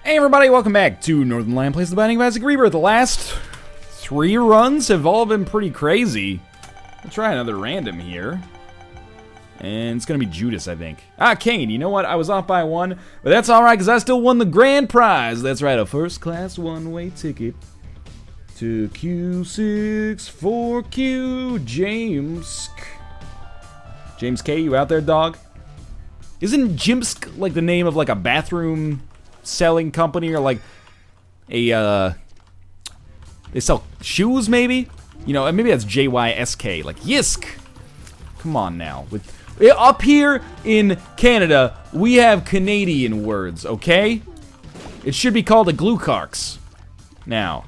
Hey everybody, welcome back to Northern Lion Plays the Binding of Isaac Rebirth. The last 3 runs have all been pretty crazy. We'll try another random here. And it's gonna be Judas, I think. Ah, Kane, you know what? I was off by 1, but that's alright, because I still won the grand prize. That's right, a first-class one-way ticket to Q64Q JMSK. JMSK, you out there, dog? Isn't JMSK like the name of like a bathroom selling company, or like a they sell shoes, maybe? You know, maybe that's JYSK, like Yisk. Come on now. With up here in Canada, we have Canadian words, okay? It should be called a Glucarx. Now,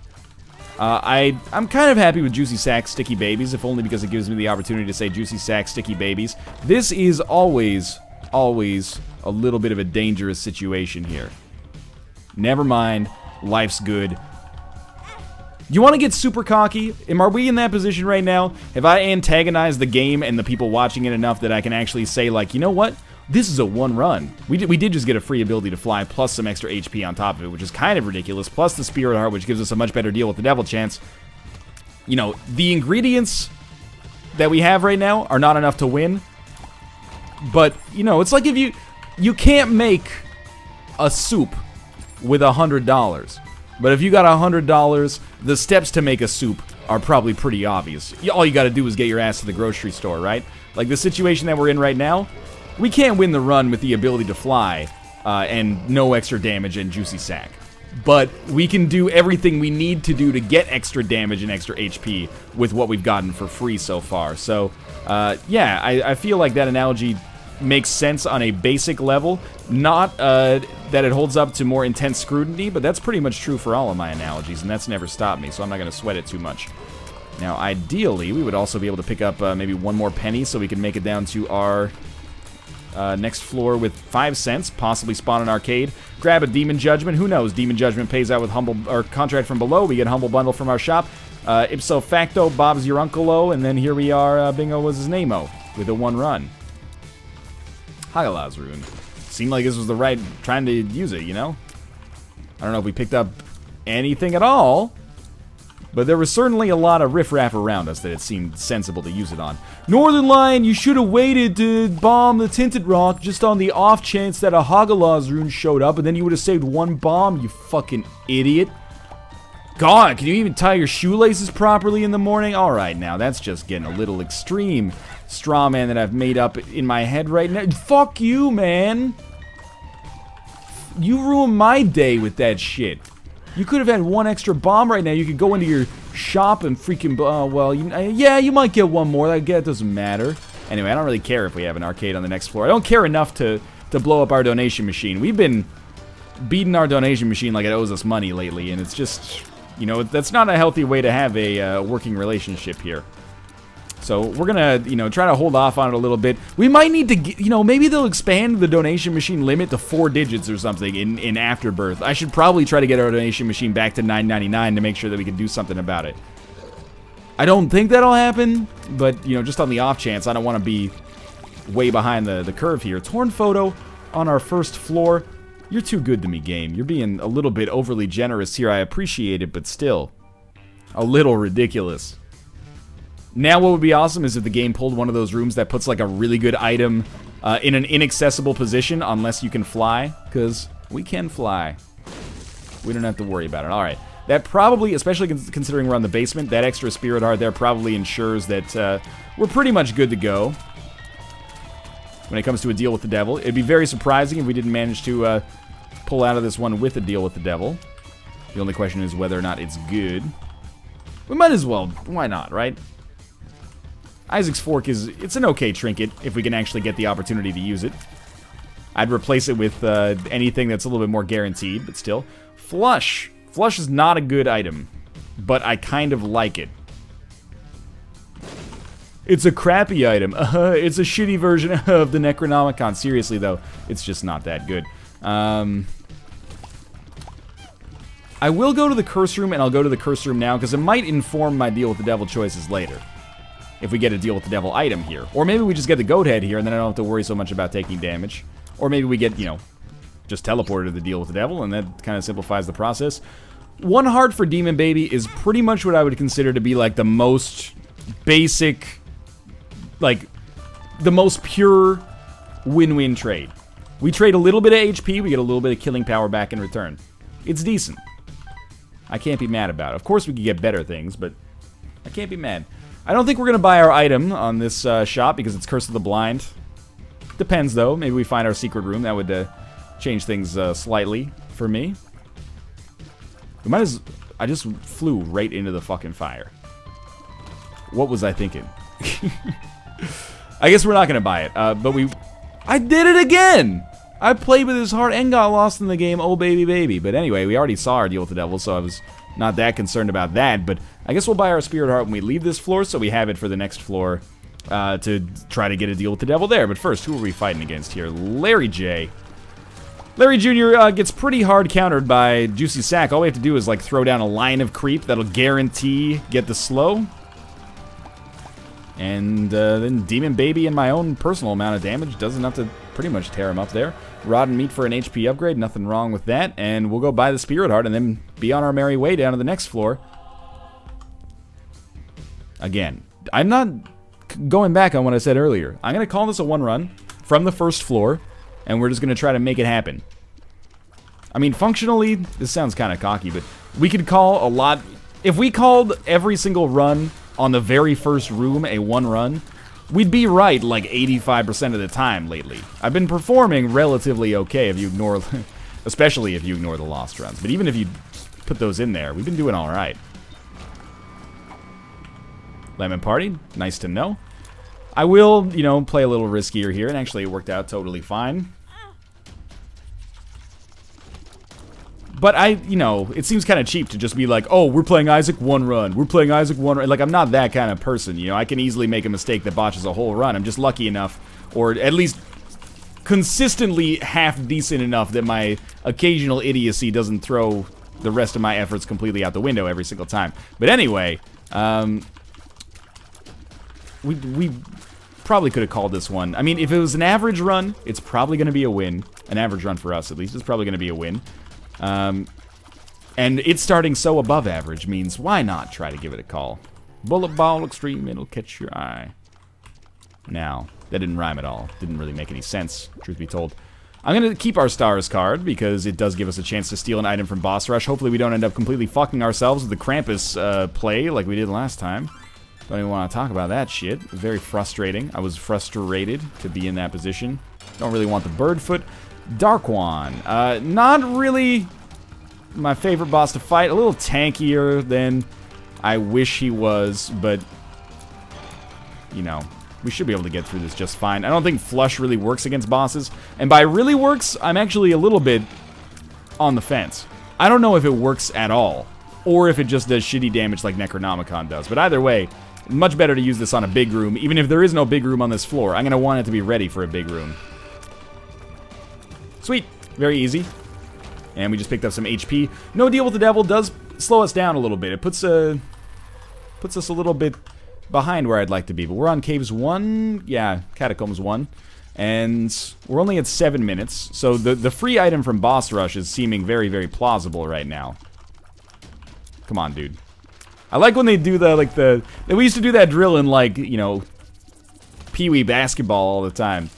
I'm kind of happy with Juicy Sack Sticky Babies, if only because it gives me the opportunity to say Juicy Sack Sticky Babies. This is always a little bit of a dangerous situation here. Never mind, life's good. You want to get super cocky? Are we in that position right now? Have I antagonized the game and the people watching it enough that I can actually say, like, you know what? This is a one run. We did just get a free ability to fly, plus some extra HP on top of it, which is kind of ridiculous, plus the Spirit Heart, which gives us a much better deal with the Devil Chance. You know, the ingredients that we have right now are not enough to win. But, you know, it's like if you can't make a soup with $100. But if you got $100, the steps to make a soup are probably pretty obvious. All you gotta do is get your ass to the grocery store, right? Like the situation that we're in right now, we can't win the run with the ability to fly and no extra damage and Juicy Sack. But we can do everything we need to do to get extra damage and extra HP with what we've gotten for free so far. So, yeah, I feel like that analogy makes sense on a basic level. Not that it holds up to more intense scrutiny, but that's pretty much true for all of my analogies, and that's never stopped me, so I'm not going to sweat it too much. Now, ideally, we would also be able to pick up maybe one more penny so we can make it down to our next floor with 5 cents, possibly spawn an arcade, grab a Demon Judgment. Who knows? Demon Judgment pays out with Humble or Contract from Below. We get Humble Bundle from our shop. Ipso facto, Bob's your uncle-o, and then here we are, Bingo was his name-o, with a 1 run. Hagalaz Rune. Seemed like this was the right time to use it, you know? I don't know if we picked up anything at all, but there was certainly a lot of riffraff around us that it seemed sensible to use it on. Northern Lion, you should have waited to bomb the Tinted Rock just on the off chance that a Hagalaz Rune showed up, and then you would have saved 1 bomb, you fucking idiot. God, can you even tie your shoelaces properly in the morning? Alright, now that's just getting a little extreme. Straw man that I've made up in my head right now. Fuck you, man. You ruined my day with that shit. You could have had 1 extra bomb right now. You could go into your shop and freaking... well, yeah, you might get 1 more. That doesn't matter. Anyway, I don't really care if we have an arcade on the next floor. I don't care enough to blow up our donation machine. We've been beating our donation machine like it owes us money lately, and it's just... You know, that's not a healthy way to have a working relationship here. So we're gonna, you know, try to hold off on it a little bit. We might need to, you know, maybe they'll expand the donation machine limit to 4 digits or something in Afterbirth. I should probably try to get our donation machine back to $9.99 to make sure that we can do something about it. I don't think that'll happen, but, you know, just on the off chance, I don't want to be way behind the curve here. Torn photo on our first floor. You're too good to me, game. You're being a little bit overly generous here. I appreciate it, but still, a little ridiculous. Now what would be awesome is if the game pulled one of those rooms that puts like a really good item in an inaccessible position unless you can fly, because we can fly. We don't have to worry about it. Alright, that probably, especially considering we're on the basement, that extra Spirit Heart there probably ensures that we're pretty much good to go when it comes to a deal with the devil. It'd be very surprising if we didn't manage to pull out of this one with a deal with the devil. The only question is whether or not it's good. We might as well. Why not, right? Isaac's Fork it's an okay trinket if we can actually get the opportunity to use it. I'd replace it with anything that's a little bit more guaranteed, but still. Flush. Flush is not a good item, but I kind of like it. It's a crappy item. It's a shitty version of the Necronomicon. Seriously, though, it's just not that good. I will go to the Curse Room, and I'll go to the Curse Room now, because it might inform my deal with the devil choices later. If we get a deal with the devil item here. Or maybe we just get the goat head here, and then I don't have to worry so much about taking damage. Or maybe we get, you know, just teleported to the deal with the devil, and that kind of simplifies the process. 1 heart for Demon Baby is pretty much what I would consider to be like the most basic, like the most pure win-win trade. We trade a little bit of HP, we get a little bit of killing power back in return. It's decent. I can't be mad about it. Of course we could get better things, but I can't be mad. I don't think we're going to buy our item on this shop because it's Curse of the Blind. Depends though, maybe we find our secret room. That would change things slightly for me. We might as... I just flew right into the fucking fire. What was I thinking? I guess we're not gonna buy it, but I did it again! I played with his heart and got lost in the game, oh baby baby. But anyway, we already saw our deal with the devil, so I was not that concerned about that. But I guess we'll buy our spirit heart when we leave this floor, so we have it for the next floor to try to get a deal with the devil there. But first, who are we fighting against here? Larry J. Larry Jr. Gets pretty hard countered by Juicy Sack. All we have to do is like throw down a line of creep that'll guarantee get the slow. And then Demon Baby and my own personal amount of damage does enough to pretty much tear him up there. Rotten Meat for an HP upgrade, nothing wrong with that. And we'll go buy the Spirit Heart and then be on our merry way down to the next floor. Again, I'm not going back on what I said earlier. I'm going to call this a 1 run from the first floor. And we're just going to try to make it happen. I mean, functionally, this sounds kind of cocky, but we could call a lot... If we called every single run on the very first room a 1 run, we'd be right like 85% of the time lately. I've been performing relatively okay if you ignore... especially if you ignore the lost runs. But even if you put those in there, we've been doing alright. Lemon Party, nice to know. I will, you know, play a little riskier here, and actually it worked out totally fine. But you know, it seems kind of cheap to just be like, oh, we're playing Isaac 1 run, we're playing Isaac 1 run. Like, I'm not that kind of person, you know. I can easily make a mistake that botches a whole run. I'm just lucky enough, or at least consistently half decent enough that my occasional idiocy doesn't throw the rest of my efforts completely out the window every single time. But anyway, we probably could have called this one. I mean, if it was an average run, it's probably going to be a win. An average run for us, at least. It's probably going to be a win. And it's starting so above average means why not try to give it a call? Bullet Ball Extreme, it'll catch your eye. Now, that didn't rhyme at all. Didn't really make any sense, truth be told. I'm going to keep our Stars card because it does give us a chance to steal an item from Boss Rush. Hopefully we don't end up completely fucking ourselves with the Krampus play like we did last time. Don't even want to talk about that shit. Very frustrating. I was frustrated to be in that position. Don't really want the Birdfoot. Darkwan. Not really my favorite boss to fight. A little tankier than I wish he was, but, you know, we should be able to get through this just fine. I don't think Flush really works against bosses. And by really works, I'm actually a little bit on the fence. I don't know if it works at all, or if it just does shitty damage like Necronomicon does. But either way, much better to use this on a big room. Even if there is no big room on this floor, I'm going to want it to be ready for a big room. Sweet. Very easy. And we just picked up some HP. No Deal with the Devil does slow us down a little bit. It puts us a little bit behind where I'd like to be. But we're on Caves 1. Yeah, Catacombs 1. And we're only at 7 minutes. So the free item from Boss Rush is seeming very, very plausible right now. Come on, dude. I like when they do we used to do that drill in, like, you know, Pee-wee basketball all the time.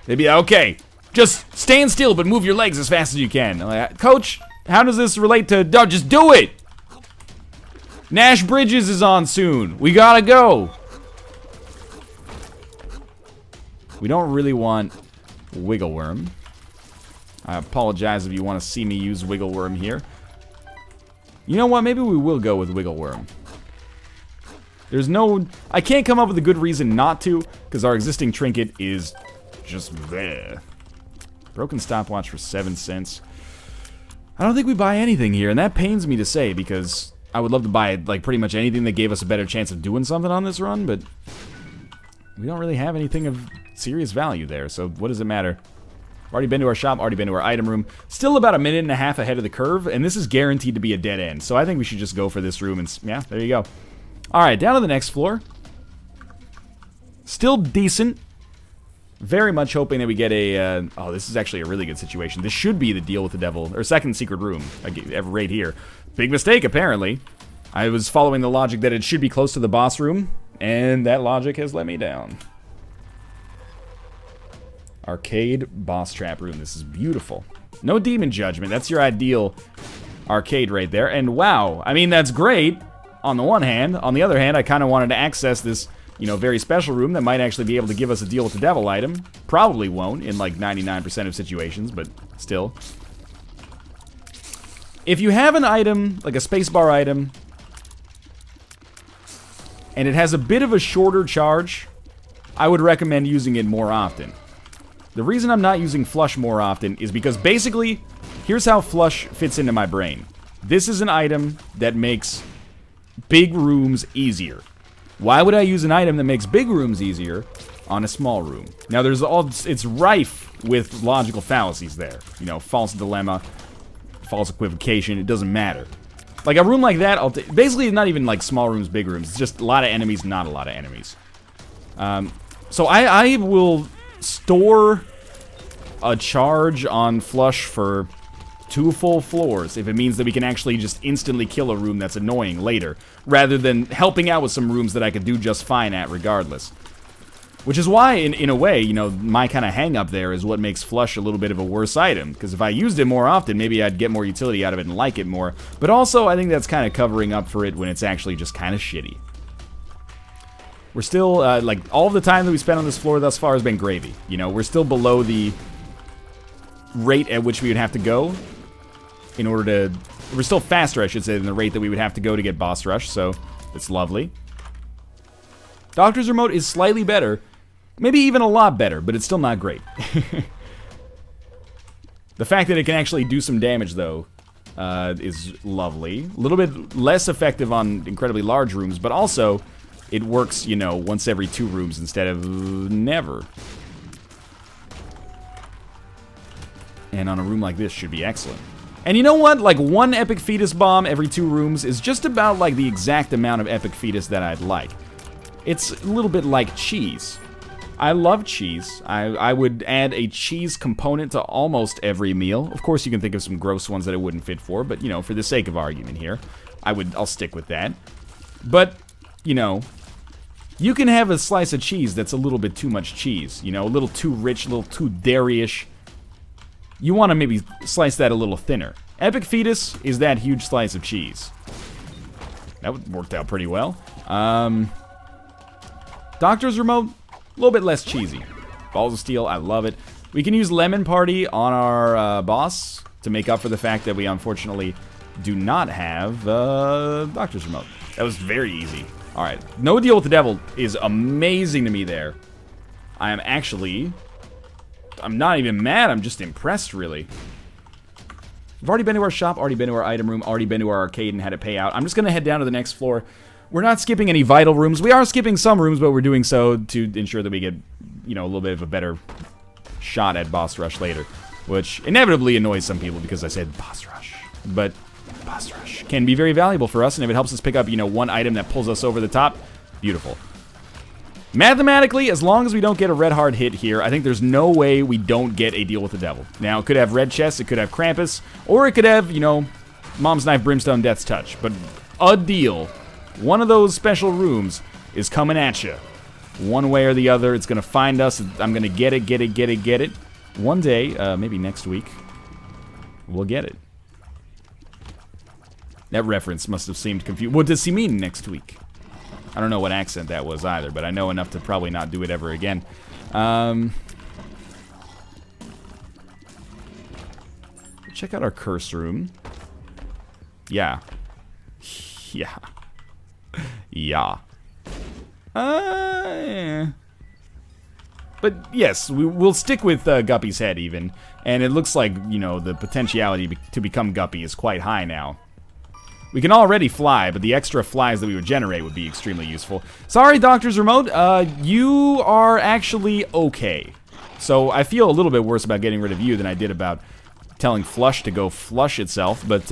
They'd be, okay, just stand still but move your legs as fast as you can. I'm like, Coach, how does this relate to, no, just do it! Nash Bridges is on soon. We gotta go. We don't really want Wiggle Worm. I apologize if you want to see me use Wiggle Worm here. You know what? Maybe we will go with Wiggle Worm. There's no... I can't come up with a good reason not to, because our existing trinket is just there. Broken stopwatch for 7 cents. I don't think we buy anything here, and that pains me to say, because I would love to buy, like, pretty much anything that gave us a better chance of doing something on this run, but we don't really have anything of serious value there, so what does it matter? Already been to our shop, already been to our item room. Still about 1.5 minutes ahead of the curve, and this is guaranteed to be a dead end. So I think we should just go for this room, and yeah, there you go. Alright, down to the next floor. Still decent. Very much hoping that we get a... oh, this is actually a really good situation. This should be the deal with the devil. Or second secret room. Right here. Big mistake, apparently. I was following the logic that it should be close to the boss room. And that logic has let me down. Arcade boss trap room. This is beautiful. No demon judgment. That's your ideal arcade right there. And wow. I mean, that's great on the one hand. On the other hand, I kind of wanted to access this... you know, very special room that might actually be able to give us a deal with the devil item. Probably won't in like 99% of situations, but still. If you have an item, like a spacebar item, and it has a bit of a shorter charge, I would recommend using it more often. The reason I'm not using flush more often is because basically, here's how flush fits into my brain. This is an item that makes big rooms easier. Why would I use an item that makes big rooms easier on a small room? Now, it's rife with logical fallacies there. You know, false dilemma, false equivocation, it doesn't matter. Like, a room like that, basically, not even like small rooms, big rooms. It's just a lot of enemies, not a lot of enemies. So I will store a charge on flush for 2 full floors if it means that we can actually just instantly kill a room that's annoying later, rather than helping out with some rooms that I could do just fine at regardless. Which is why, in a way, you know, my kind of hang-up there is what makes flush a little bit of a worse item, because if I used it more often, maybe I'd get more utility out of it and like it more, but also I think that's kind of covering up for it when it's actually just kind of shitty. We're still, like, all the time that we spent on this floor thus far has been gravy. You know, we're still below the rate at which we would have to go in order to... we're still faster, I should say, than the rate that we would have to go to get boss rush, so it's lovely. Doctor's Remote is slightly better, maybe even a lot better, but it's still not great. The fact that it can actually do some damage, though, is lovely. A little bit less effective on incredibly large rooms, but also it works, you know, once every 2 rooms instead of never. And on a room like this should be excellent. And you know what? Like, 1 epic fetus bomb every 2 rooms is just about like the exact amount of epic fetus that I'd like. It's a little bit like cheese. I love cheese. I would add a cheese component to almost every meal. Of course, you can think of some gross ones that it wouldn't fit for, but, you know, for the sake of argument here, I'll stick with that. But, you know, you can have a slice of cheese that's a little bit too much cheese. You know, a little too rich, a little too dairy-ish. You want to maybe slice that a little thinner. Epic Fetus is that huge slice of cheese. That worked out pretty well. Doctor's Remote, a little bit less cheesy. Balls of Steel, I love it. We can use Lemon Party on our boss to make up for the fact that we unfortunately do not have Doctor's Remote. That was very easy. Alright, No Deal with the Devil is amazing to me there. I am actually... I'm not even mad, I'm just impressed, really. We've already been to our shop, already been to our item room, already been to our arcade and had it pay out. I'm just going to head down to the next floor. We're not skipping any vital rooms. We are skipping some rooms, but we're doing so to ensure that we get, you know, a little bit of a better shot at boss rush later. Which inevitably annoys some people because I said boss rush. But boss rush can be very valuable for us, and if it helps us pick up, you know, 1 item that pulls us over the top, beautiful. Mathematically, as long as we don't get a red hard hit here, I think there's no way we don't get a deal with the devil. Now, it could have red chest, it could have Krampus, or it could have, you know, Mom's Knife, Brimstone, Death's Touch. But a deal, one of those special rooms is coming at you. One way or the other, it's going to find us. I'm going to get it. One day, maybe next week, we'll get it. That reference must have seemed confused. What does he mean next week? I don't know what accent that was either, but I know enough to probably not do it ever again. Check out our curse room. Yeah. Yeah. Yeah. But yes, we'll stick with Guppy's head even. And it looks like, you know, the potentiality to become Guppy is quite high now. We can already fly, but the extra flies that we would generate would be extremely useful. Sorry, Doctor's Remote, you are actually okay. So I feel a little bit worse about getting rid of you than I did about telling Flush to go flush itself, but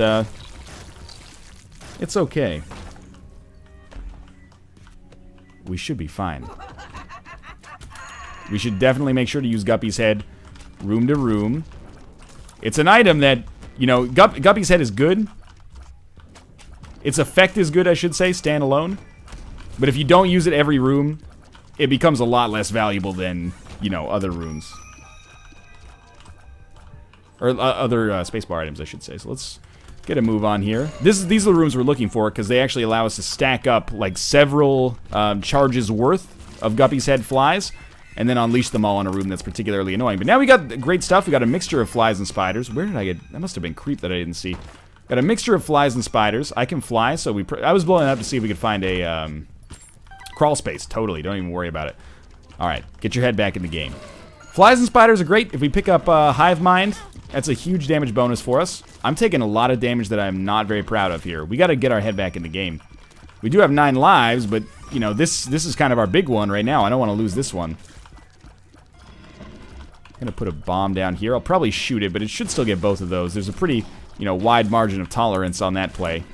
it's okay. We should be fine. We should definitely make sure to use Guppy's Head room to room. It's an item that, you know, Guppy's Head is good. Its effect is good, I should say, standalone. But if you don't use it every room, it becomes a lot less valuable than, you know, other rooms. Or other spacebar items, I should say. So let's get a move on here. These are the rooms we're looking for, because they actually allow us to stack up, like, several charges worth of Guppy's Head flies, and then unleash them all in a room that's particularly annoying. But now we got great stuff. We got a mixture of flies and spiders. Where did I get... That must have been creep that I didn't see. Got a mixture of flies and spiders. I can fly, so I was blowing up to see if we could find a crawl space. Totally, don't even worry about it. Alright, get your head back in the game. Flies and spiders are great. If we pick up Hive Mind, that's a huge damage bonus for us. I'm taking a lot of damage that I'm not very proud of here. We gotta get our head back in the game. We do have 9 lives, but, you know, this is kind of our big one right now. I don't want to lose this one. I'm gonna put a bomb down here. I'll probably shoot it, but it should still get both of those. There's a pretty, you know, wide margin of tolerance on that play.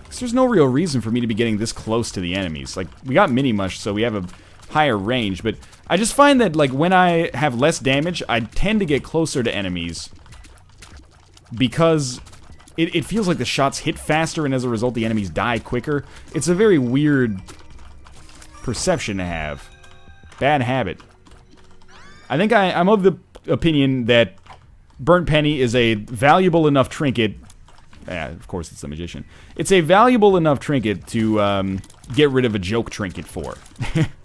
Because there's no real reason for me to be getting this close to the enemies. Like, we got Mini-Mush, so we have a higher range, but I just find that, like, when I have less damage, I tend to get closer to enemies. Because it feels like the shots hit faster, and as a result, the enemies die quicker. It's a very weird perception to have. Bad habit. I think I'm of the opinion that Burnt Penny is a valuable enough trinket. Yeah, of course it's the magician. It's a valuable enough trinket to get rid of a joke trinket for.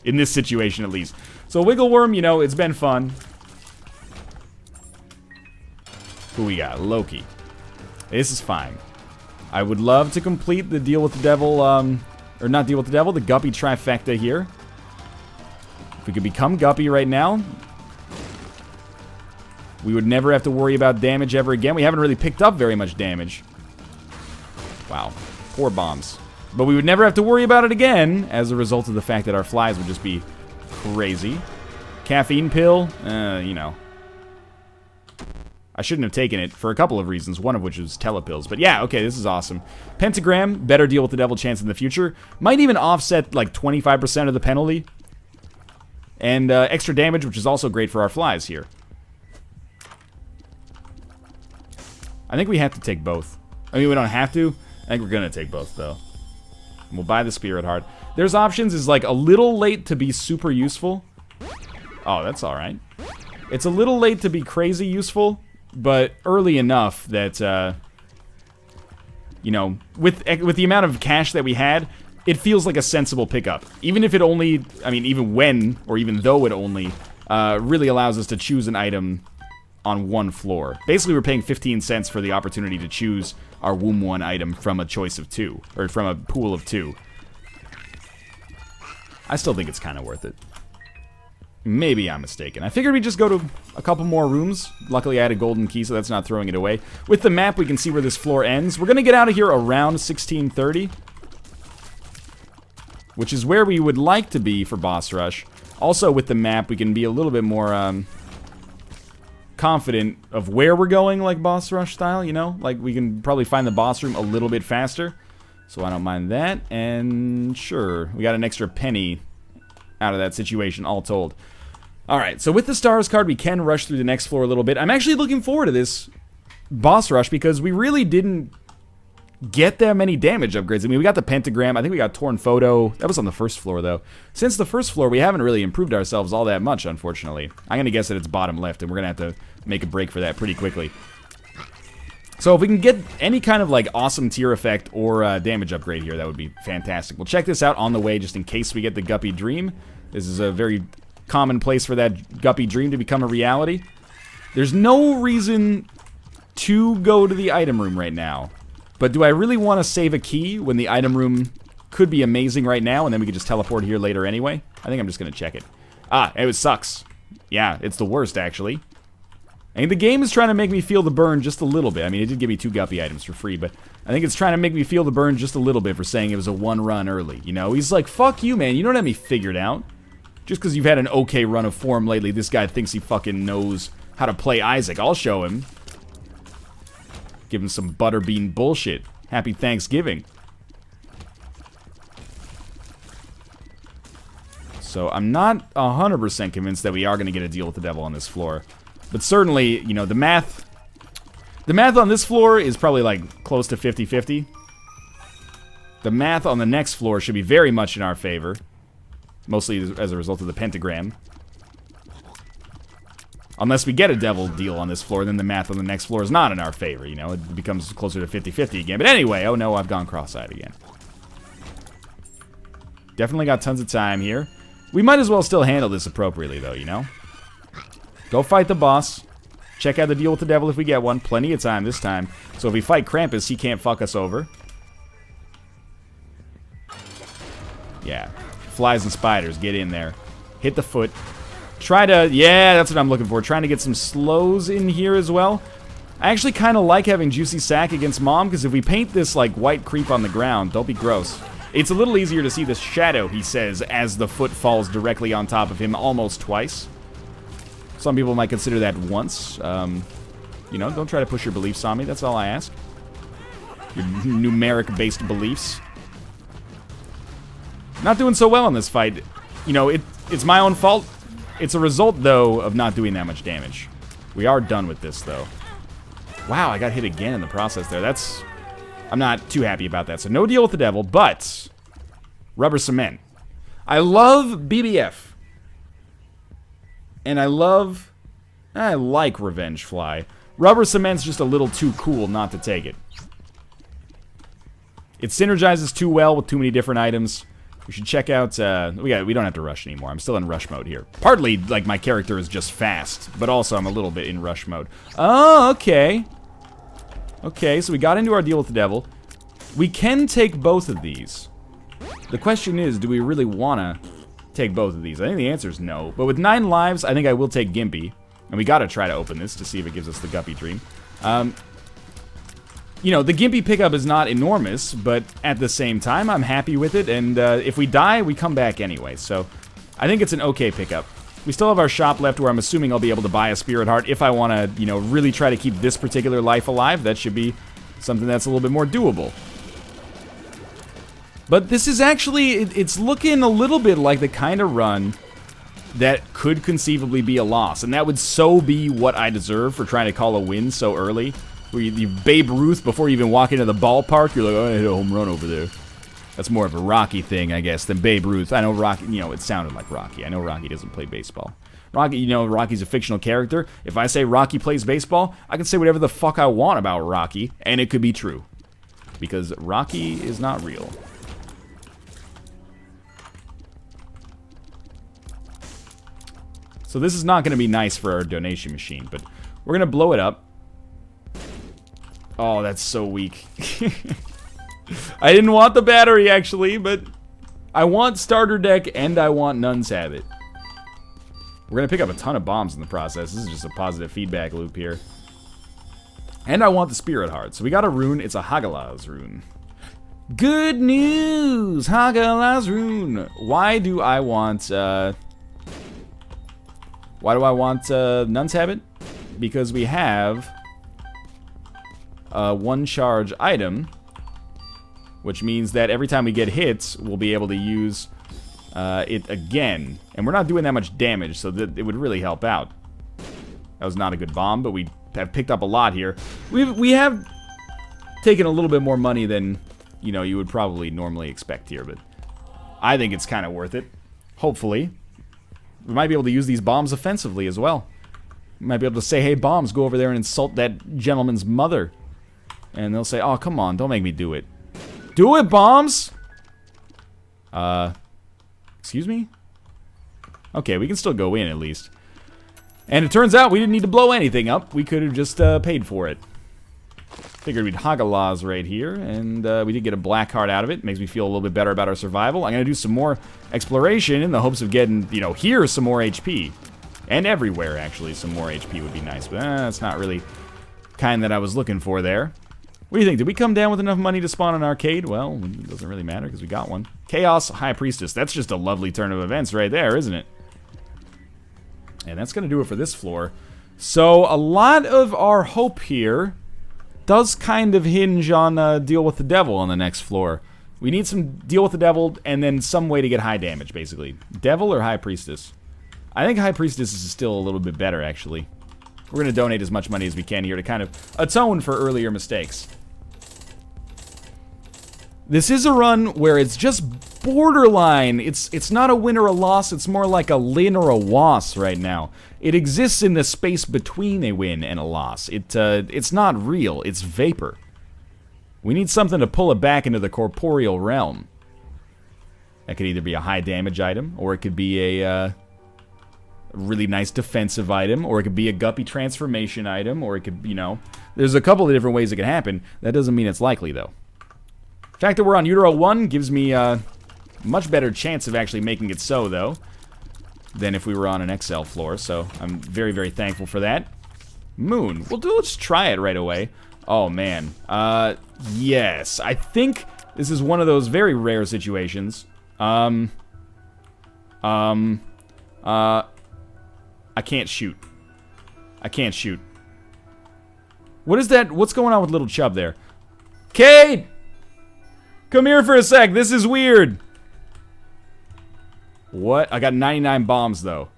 In this situation, at least. So Wiggle Worm, you know, it's been fun. Who we got? Loki. This is fine. I would love to complete the Deal with the Devil, or not Deal with the Devil, the Guppy trifecta here. If we could become Guppy right now, we would never have to worry about damage ever again. We haven't really picked up very much damage. Wow. Poor bombs. But we would never have to worry about it again as a result of the fact that our flies would just be crazy. Caffeine pill? You know. I shouldn't have taken it for a couple of reasons, one of which was telepills. But yeah, okay, this is awesome. Pentagram, better Deal with the Devil chance in the future. Might even offset like 25% of the penalty. And extra damage, which is also great for our flies here. I think we have to take both. I mean, we don't have to. I think we're going to take both, though. We'll buy the Spirit Heart. There's options is like a little late to be super useful. Oh, that's alright. It's a little late to be crazy useful, but early enough that, you know, with the amount of cash that we had, it feels like a sensible pickup. Even if it only, I mean, even when, or even though it only, really allows us to choose an item on one floor. Basically, we're paying 15 cents for the opportunity to choose our Womb 1 item from a choice of 2, or from a pool of 2. I still think it's kind of worth it. Maybe I'm mistaken. I figured we'd just go to a couple more rooms. Luckily, I had a golden key, so that's not throwing it away. With the map, we can see where this floor ends. We're going to get out of here around 1630, which is where we would like to be for Boss Rush. Also, with the map, we can be a little bit more confident of where we're going, like Boss Rush style, you know? Like, we can probably find the boss room a little bit faster, so I don't mind that. And sure, we got an extra penny out of that situation, all told. Alright, so with the Stars card, we can rush through the next floor a little bit. I'm actually looking forward to this Boss Rush, because we really didn't get that many damage upgrades. I mean, we got the Pentagram, I think we got Torn Photo. That was on the first floor, though. Since the first floor, we haven't really improved ourselves all that much, unfortunately. I'm gonna guess that it's bottom left, and we're gonna have to make a break for that pretty quickly. So if we can get any kind of, like, awesome tier effect or damage upgrade here, that would be fantastic. We'll check this out on the way, just in case we get the Guppy Dream. This is a very common place for that Guppy Dream to become a reality. There's no reason to go to the item room right now. But do I really want to save a key when the item room could be amazing right now, and then we could just teleport here later anyway? I think I'm just going to check it. Ah, it sucks. Yeah, it's the worst, actually. And the game is trying to make me feel the burn just a little bit. I mean, it did give me 2 Guppy items for free, but I think it's trying to make me feel the burn just a little bit for saying it was a 1 run early, you know? He's like, fuck you, man. You don't have me figured out. Just because you've had an okay run of form lately, this guy thinks he fucking knows how to play Isaac. I'll show him. Give him some butterbean bullshit. Happy Thanksgiving. So I'm not 100% convinced that we are going to get a deal with the devil on this floor. But certainly, you know, the math on this floor is probably like close to 50-50. The math on the next floor should be very much in our favor. Mostly as a result of the pentagram. Unless we get a devil deal on this floor, then the math on the next floor is not in our favor, you know? It becomes closer to 50-50 again. But anyway, oh no, I've gone cross-eyed again. Definitely got tons of time here. We might as well still handle this appropriately, though, you know? Go fight the boss. Check out the deal with the devil if we get one. Plenty of time this time. So if we fight Krampus, he can't fuck us over. Yeah. Flies and spiders, get in there. Hit the foot. Try to, yeah, that's what I'm looking for. Trying to get some slows in here as well. I actually kind of like having Juicy Sack against Mom, because if we paint this, like, white creep on the ground, don't be gross. It's a little easier to see the shadow, he says, as the foot falls directly on top of him almost twice. Some people might consider that once. You know, don't try to push your beliefs on me, that's all I ask. Your numeric-based beliefs. Not doing so well in this fight. You know, it's my own fault. It's a result, though, of not doing that much damage. We are done with this, though. Wow, I got hit again in the process there. That's... I'm not too happy about that. So no deal with the devil, but... Rubber cement. I love BBF. And I like Revenge Fly. Rubber cement's just a little too cool not to take it. It synergizes too well with too many different items. We should check out, we don't have to rush anymore. I'm still in rush mode here. Partly, like, my character is just fast, but also I'm a little bit in rush mode. Oh, okay. Okay, so we got into our deal with the devil. We can take both of these. The question is, do we really want to take both of these? I think the answer is no. But with 9 lives, I think I will take Gimpy. And we got to try to open this to see if it gives us the Guppy Dream. You know, the Gimpy pickup is not enormous, but at the same time, I'm happy with it, and if we die, we come back anyway, so I think it's an okay pickup. We still have our shop left where I'm assuming I'll be able to buy a Spirit Heart if I want to, you know, really try to keep this particular life alive. That should be something that's a little bit more doable. But this is actually, it's looking a little bit like the kind of run that could conceivably be a loss, and that would so be what I deserve for trying to call a win so early. Where you Babe Ruth before you even walk into the ballpark, you're like, oh, I hit a home run over there. That's more of a Rocky thing, I guess, than Babe Ruth. I know Rocky, you know, it sounded like Rocky. I know Rocky doesn't play baseball. Rocky, you know, Rocky's a fictional character. If I say Rocky plays baseball, I can say whatever the fuck I want about Rocky, and it could be true. Because Rocky is not real. So this is not going to be nice for our donation machine, but we're going to blow it up. Oh, that's so weak. I didn't want the battery, actually, but I want starter deck and I want Nun's Habit. We're going to pick up a ton of bombs in the process. This is just a positive feedback loop here. And I want the Spirit Heart. So we got a rune. It's a Hagalaz rune. Good news! Hagalaz rune. Why do I want Nun's Habit? Because we have one charge item, which means that every time we get hits, we'll be able to use it again. And we're not doing that much damage, so that it would really help out. That was not a good bomb, but we have picked up a lot here. We have taken a little bit more money than, you know, you would probably normally expect here, but I think it's kind of worth it. Hopefully. We might be able to use these bombs offensively as well. We might be able to say, hey, bombs, go over there and insult that gentleman's mother. And they'll say, oh, come on, don't make me do it. Do it, bombs! Excuse me? Okay, we can still go in, at least. And it turns out we didn't need to blow anything up. We could have just paid for it. Figured we'd Hagalaz right here, and we did get a black heart out of it. Makes me feel a little bit better about our survival. I'm going to do some more exploration in the hopes of getting, you know, here some more HP. And everywhere, actually, some more HP would be nice. But that's not really kind that I was looking for there. What do you think? Did we come down with enough money to spawn an arcade? Well, it doesn't really matter because we got one. Chaos High Priestess. That's just a lovely turn of events right there, isn't it? And that's going to do it for this floor. So a lot of our hope here does kind of hinge on deal with the devil on the next floor. We need some deal with the devil, and then some way to get high damage, basically. Devil or High Priestess? I think High Priestess is still a little bit better, actually. We're going to donate as much money as we can here to kind of atone for earlier mistakes. This is a run where it's just borderline. It's not a win or a loss. It's more like a lin or a was right now. It exists in the space between a win and a loss. It's not real. It's vapor. We need something to pull it back into the corporeal realm. That could either be a high damage item, or it could be a really nice defensive item, or it could be a guppy transformation item, or it could, you know, there's a couple of different ways it could happen. That doesn't mean it's likely, though. The fact that we're on Utero 1 gives me a much better chance of actually making it so, though, than if we were on an XL floor, so I'm very, very thankful for that. Moon. Let's try it right away. Oh, man. Yes. I think this is one of those very rare situations. I can't shoot. I can't shoot. What is that? What's going on with little Chub there? Kate! Come here for a sec. This is weird. What? I got 99 bombs, though.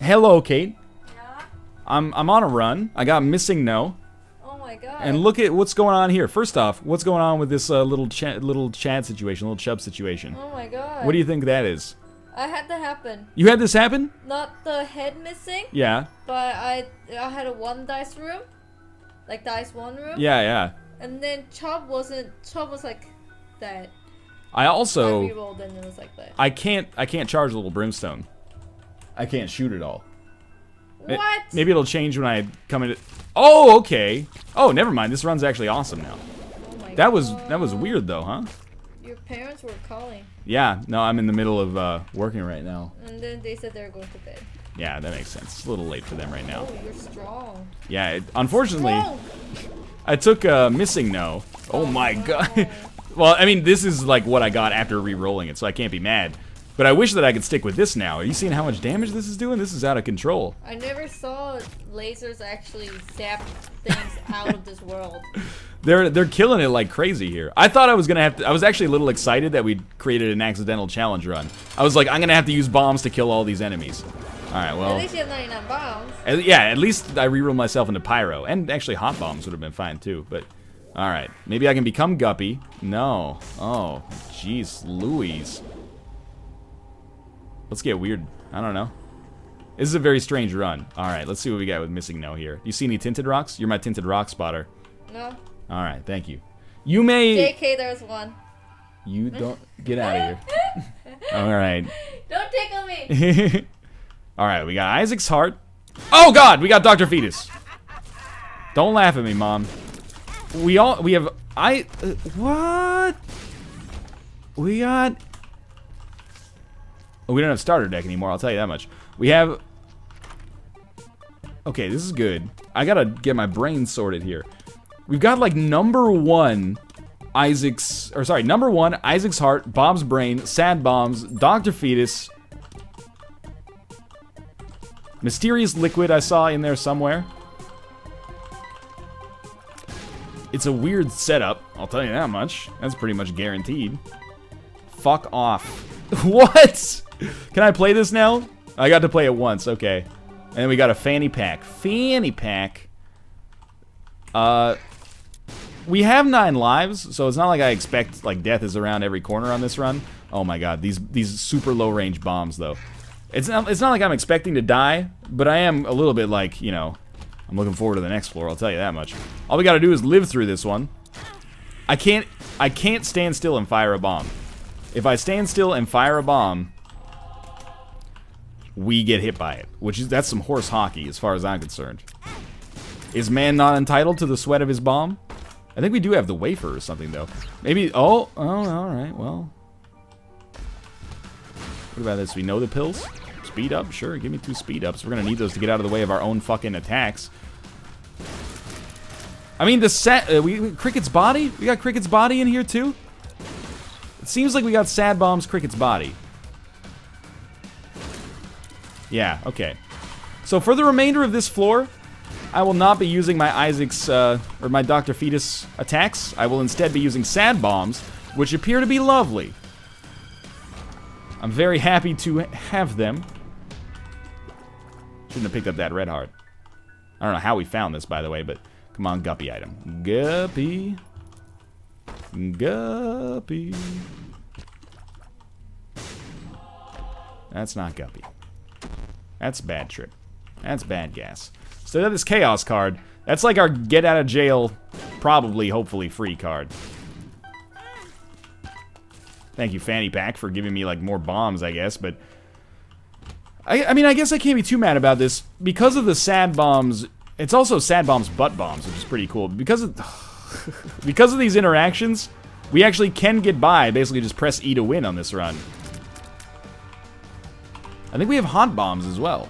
Hello, Kate. Yeah? I'm on a run. I got missing no. Oh my god. And look at what's going on here. First off, what's going on with this little Chad situation, little Chub situation? Oh my god. What do you think that is? I had that happen. You had this happen? Not the head missing. Yeah. But I had a 1 dice room. Like dice 1 room. Yeah, yeah. And then Chub was like that. I also I rerolled and it was like that. I can't charge a little brimstone. I can't shoot it all. What? Maybe it'll change when I come in. Oh, okay. Oh, never mind. This run's actually awesome now. Oh my That god. was weird though, huh? Your parents were calling. Yeah. No, I'm in the middle of working right now. And then they said they were going to bed. Yeah, that makes sense. It's a little late for them right now. Oh, you're strong. Yeah. Unfortunately, Strong. I took missing no. Oh my god. Well, I mean, this is like what I got after re-rolling it, so I can't be mad. But I wish that I could stick with this now. Are you seeing how much damage this is doing? This is out of control. I never saw lasers actually zap things out of this world. They're killing it like crazy here. I thought I was gonna have to. I was actually a little excited that we created an accidental challenge run. I was like, I'm gonna have to use bombs to kill all these enemies. All right, well. At least you have 99 bombs. Yeah, at least I rerolled myself into pyro, and actually hot bombs would have been fine too. But all right, maybe I can become Guppy. No. Oh, jeez, Louise. Let's get weird. I don't know. This is a very strange run. All right, let's see what we got with missing no here. Do you see any tinted rocks? You're my tinted rock spotter. No. All right, thank you. You may. JK, there's one. You don't get out of here. All right. Don't tickle me. All right, we got Isaac's heart. Oh God, we got Dr. Fetus. Don't laugh at me, Mom. We have what? We got. Oh, we don't have starter deck anymore. I'll tell you that much. We have. Okay, this is good. I gotta get my brain sorted here. We've got like number 1 Isaac's, or sorry, number 1 Isaac's heart, Bob's brain, sad bombs, Dr. Fetus, mysterious liquid I saw in there somewhere. It's a weird setup, I'll tell you that much. That's pretty much guaranteed. Fuck off. What? Can I play this now? I got to play it once, okay. And then we got a fanny pack. Fanny pack. We have 9 lives, so it's not like I expect like death is around every corner on this run. Oh my god, these super low range bombs though. It's not like I'm expecting to die, but I am a little bit like, you know, I'm looking forward to the next floor, I'll tell you that much. All we gotta do is live through this one. I can't stand still and fire a bomb. If I stand still and fire a bomb, we get hit by it, that's some horse hockey as far as I'm concerned. Is man not entitled to the sweat of his bomb? I think we do have the wafer or something though. Maybe, oh, alright, well. What about this? We know the pills? Speed up? Sure, give me 2 speed ups. We're gonna need those to get out of the way of our own fucking attacks. I mean, Cricket's body? We got Cricket's body in here too? It seems like we got Sad Bomb's Cricket's body. Yeah, okay. So for the remainder of this floor, I will not be using my Isaac's, or my Dr. Fetus attacks. I will instead be using Sad Bombs, which appear to be lovely. I'm very happy to have them. Shouldn't have picked up that red heart. I don't know how we found this, by the way, but come on, Guppy item. Guppy. Guppy. That's not Guppy. That's bad trip. That's bad gas. So this Chaos card, that's like our get out of jail, probably, hopefully free card. Thank you, Fanny Pack, for giving me like more bombs, I guess, but I mean, I guess I can't be too mad about this. Because of the Sad Bombs, it's also Sad Bombs butt bombs, which is pretty cool. Because of, because of these interactions, we actually can get by, basically just press E to win on this run. I think we have Haunt Bombs as well.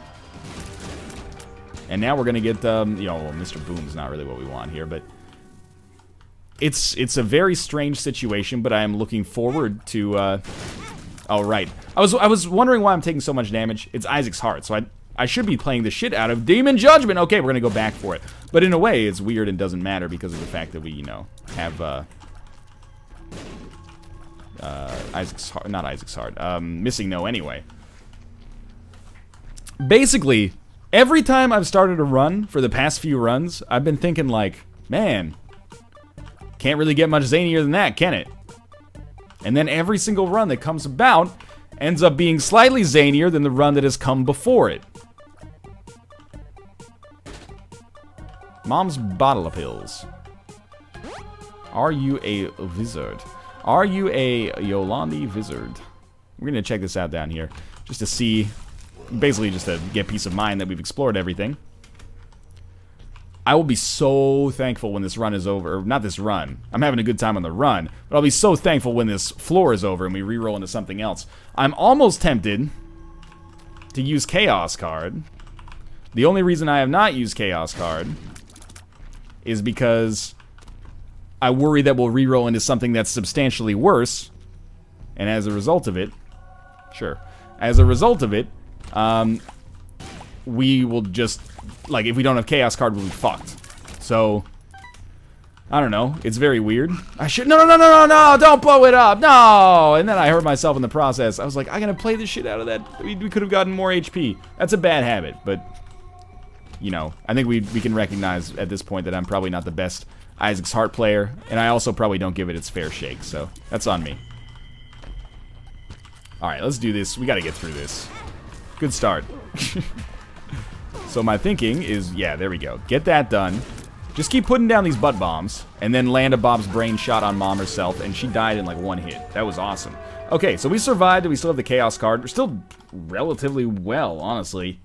And now we're gonna get, you know, well, Mr. Boom's not really what we want here, but it's a very strange situation, but I am looking forward to, oh, right. I was wondering why I'm taking so much damage. It's Isaac's Heart, so I should be playing the shit out of Demon Judgment. Okay, we're gonna go back for it. But in a way, it's weird and doesn't matter because of the fact that we, you know, have, Isaac's Heart, not Isaac's Heart, Missing No anyway. Basically, every time I've started a run, for the past few runs, I've been thinking like, man, can't really get much zanier than that, can it? And then every single run that comes about ends up being slightly zanier than the run that has come before it. Mom's bottle of pills. Are you a wizard? Are you a Yolandi wizard? We're gonna check this out down here, just to see, basically just to get peace of mind that we've explored everything. I will be so thankful when this run is over. Or not this run. I'm having a good time on the run. But I'll be so thankful when this floor is over and we reroll into something else. I'm almost tempted to use Chaos card. The only reason I have not used Chaos card is because I worry that we'll reroll into something that's substantially worse. And as a result of it, sure. As a result of it, we will just, like, if we don't have Chaos card, we'll be fucked. So, I don't know. It's very weird. I should, no, don't blow it up, no! And then I hurt myself in the process. I was like, I'm gonna play the shit out of that. We could have gotten more HP. That's a bad habit, but, you know, I think we can recognize at this point that I'm probably not the best Isaac's Heart player, and I also probably don't give it its fair shake, so that's on me. Alright, let's do this. We gotta get through this. Good start. So my thinking is, yeah, there we go. Get that done. Just keep putting down these butt bombs, and then land a Bob's brain shot on Mom herself, and she died in like one hit. That was awesome. Okay, so we survived, and we still have the Chaos card. We're still relatively well, honestly.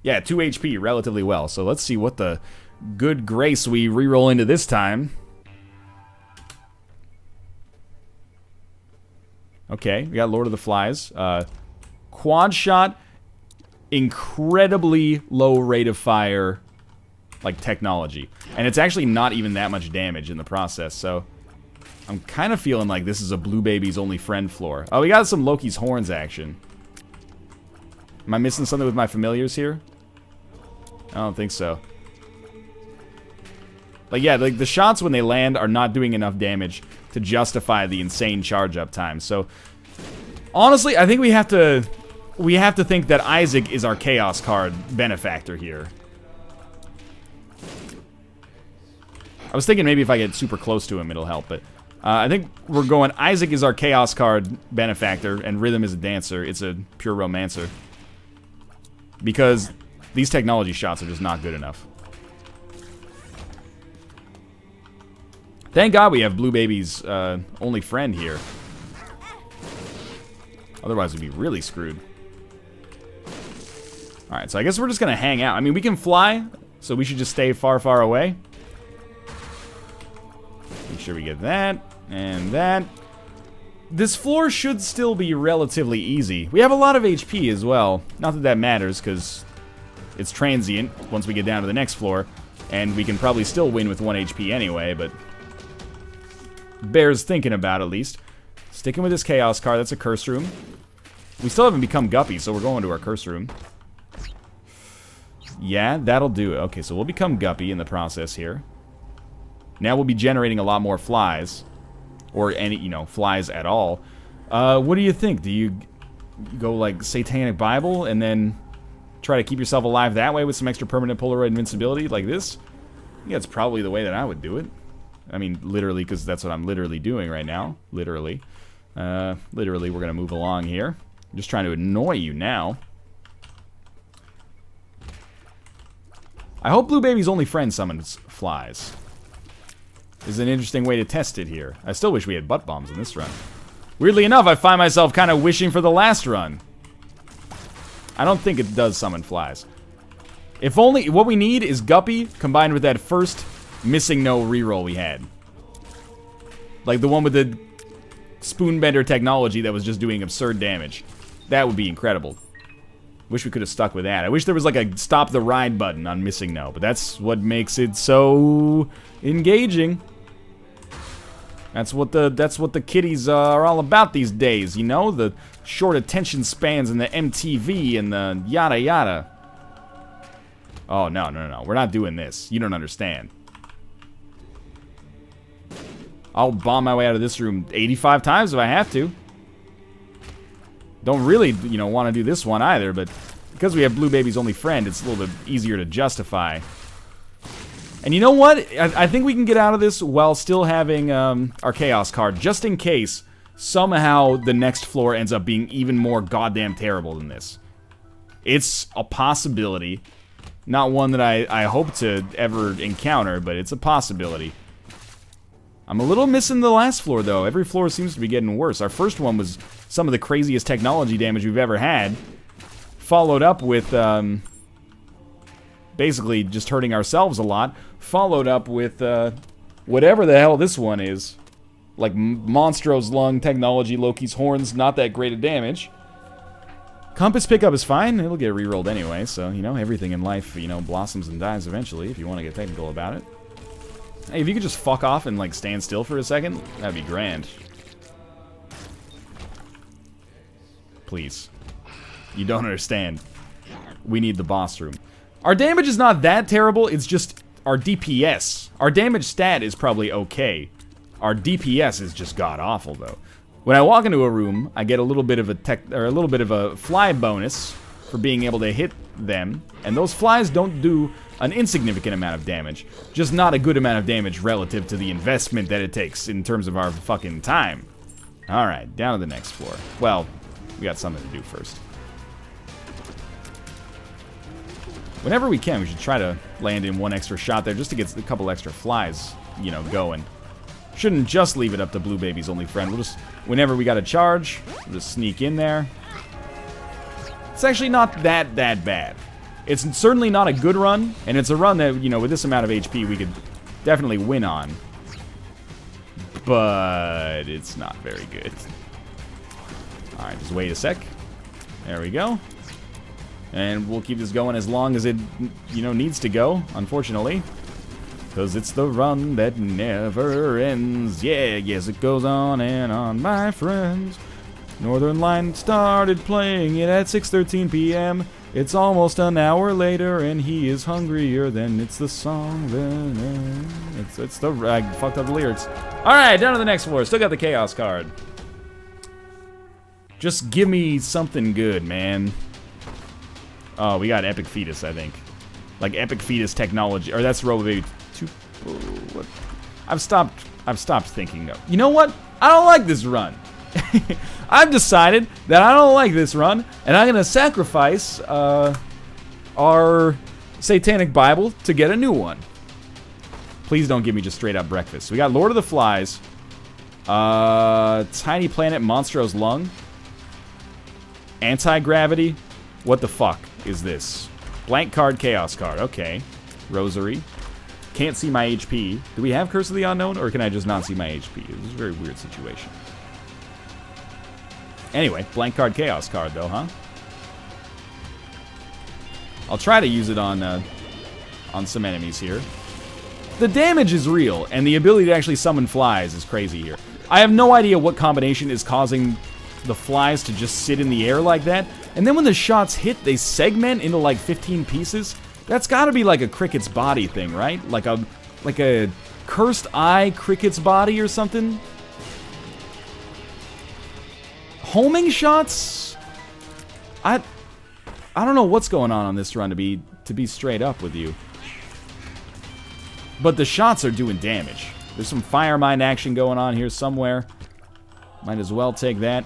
Yeah, 2 HP, relatively well. So let's see what the good grace we reroll into this time. Okay, we got Lord of the Flies. Quad shot, incredibly low rate of fire, like, technology. And it's actually not even that much damage in the process, so I'm kind of feeling like this is a Blue Baby's Only Friend floor. Oh, we got some Loki's Horns action. Am I missing something with my familiars here? I don't think so. Like, yeah, like the shots when they land are not doing enough damage to justify the insane charge up time. So, honestly, I think we have to think that Isaac is our Chaos card benefactor here. I was thinking maybe if I get super close to him, it'll help, but I think we're going Isaac is our Chaos card benefactor, and Rhythm is a dancer. It's a pure romancer. Because these technology shots are just not good enough. Thank God we have Blue Baby's only friend here. Otherwise we'd be really screwed. Alright, so I guess we're just gonna hang out. I mean, we can fly, so we should just stay far, far away. Make sure we get that, and that. This floor should still be relatively easy. We have a lot of HP as well. Not that that matters, because it's transient once we get down to the next floor. And we can probably still win with 1 HP anyway, but bears thinking about at least. Sticking with this Chaos card, that's a Curse Room. We still haven't become Guppy, so we're going to our Curse Room. Yeah, that'll do it. Okay, so we'll become Guppy in the process here. Now we'll be generating a lot more flies. Or any, you know, flies at all. What do you think? Do you go like Satanic Bible and then try to keep yourself alive that way with some extra permanent Polaroid invincibility like this? Yeah, it's probably the way that I would do it. I mean, literally, because that's what I'm literally doing right now. Literally. Literally, we're going to move along here. I'm just trying to annoy you now. I hope Blue Baby's only friend summons flies. This is an interesting way to test it here. I still wish we had butt bombs in this run. Weirdly enough, I find myself kind of wishing for the last run. I don't think it does summon flies. If only, what we need is Guppy combined with that first missing no reroll we had. Like the one with the spoonbender technology that was just doing absurd damage. That would be incredible. Wish we could have stuck with that. I wish there was like a stop the ride button on missing no, but that's what makes it so engaging. That's what the kiddies are all about these days, you know? The short attention spans and the MTV and the yada yada. Oh, no. We're not doing this. You don't understand. I'll bomb my way out of this room 85 times if I have to. Don't really, you know, want to do this one either, but because we have Blue Baby's only friend, it's a little bit easier to justify. And you know what? I think we can get out of this while still having our Chaos card, just in case somehow the next floor ends up being even more goddamn terrible than this. It's a possibility. Not one that I hope to ever encounter, but it's a possibility. I'm a little missing the last floor, though. Every floor seems to be getting worse. Our first one was some of the craziest technology damage we've ever had. Followed up with, basically just hurting ourselves a lot. Followed up with, whatever the hell this one is. Like, Monstro's lung technology, Loki's horns, not that great a damage. Compass pickup is fine. It'll get rerolled anyway, so, you know, everything in life, you know, blossoms and dies eventually, if you want to get technical about it. Hey, if you could just fuck off and, like, stand still for a second, that'd be grand. Please. You don't understand. We need the boss room. Our damage is not that terrible, it's just our DPS. Our damage stat is probably okay. Our DPS is just god-awful, though. When I walk into a room, I get a little bit of a fly bonus for being able to hit them, and those flies don't do an insignificant amount of damage, just not a good amount of damage relative to the investment that it takes in terms of our fucking time. Alright, down to the next floor. Well, we got something to do first. Whenever we can, we should try to land in one extra shot there just to get a couple extra flies, you know, going. Shouldn't just leave it up to Blue Baby's only friend. We'll just, whenever we got a charge, we'll just sneak in there. It's actually not that bad. It's certainly not a good run, and it's a run that, you know, with this amount of HP, we could definitely win on. But it's not very good. Alright, just wait a sec. There we go. And we'll keep this going as long as it, you know, needs to go, unfortunately. Because it's the run that never ends. Yeah, yes, it goes on and on, my friends. Northern Line started playing it at 6:13 p.m. It's almost an hour later, and he is hungrier than it's the song. It's the... I fucked up the lyrics. Alright, down to the next floor. Still got the Chaos card. Just give me something good, man. Oh, we got Epic Fetus, I think. Like, Epic Fetus technology. Or that's RoboBaby 2... What? I've stopped thinking, though. You know what? I don't like this run. I've decided that I don't like this run, and I'm gonna sacrifice our Satanic Bible to get a new one. Please don't give me just straight up breakfast. So we got Lord of the Flies, Tiny Planet Monstro's Lung, Anti-Gravity. What the fuck is this? Blank card, Chaos card. Okay. Rosary. Can't see my HP. Do we have Curse of the Unknown, or can I just not see my HP? This is a very weird situation. Anyway, blank card, Chaos card, though, huh? I'll try to use it on some enemies here. The damage is real, and the ability to actually summon flies is crazy here. I have no idea what combination is causing the flies to just sit in the air like that. And then when the shots hit, they segment into like 15 pieces. That's gotta be like a cricket's body thing, right? Like a cursed eye cricket's body or something? Homing shots? I don't know what's going on this run, to be straight up with you. But the shots are doing damage. There's some fire mine action going on here somewhere. Might as well take that.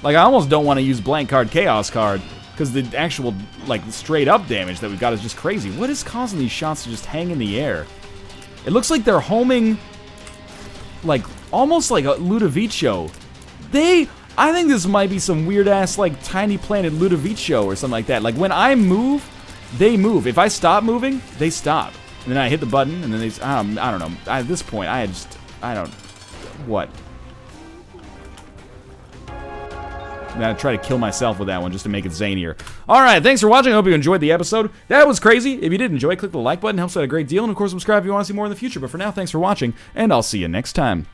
Like, I almost don't want to use blank card, chaos card, because the actual, like, straight up damage that we've got is just crazy. What is causing these shots to just hang in the air? It looks like they're homing, like, almost like a Ludovico. I think this might be some weird-ass, like, Tiny Planet Ludovico or something like that. Like, when I move, they move. If I stop moving, they stop. And then I hit the button, and then they, I don't know. At this point, I don't, what? I'm gonna try to kill myself with that one just to make it zanier. Alright, thanks for watching. I hope you enjoyed the episode. That was crazy. If you did enjoy, click the like button. It helps out a great deal. And, of course, subscribe if you want to see more in the future. But for now, thanks for watching, and I'll see you next time.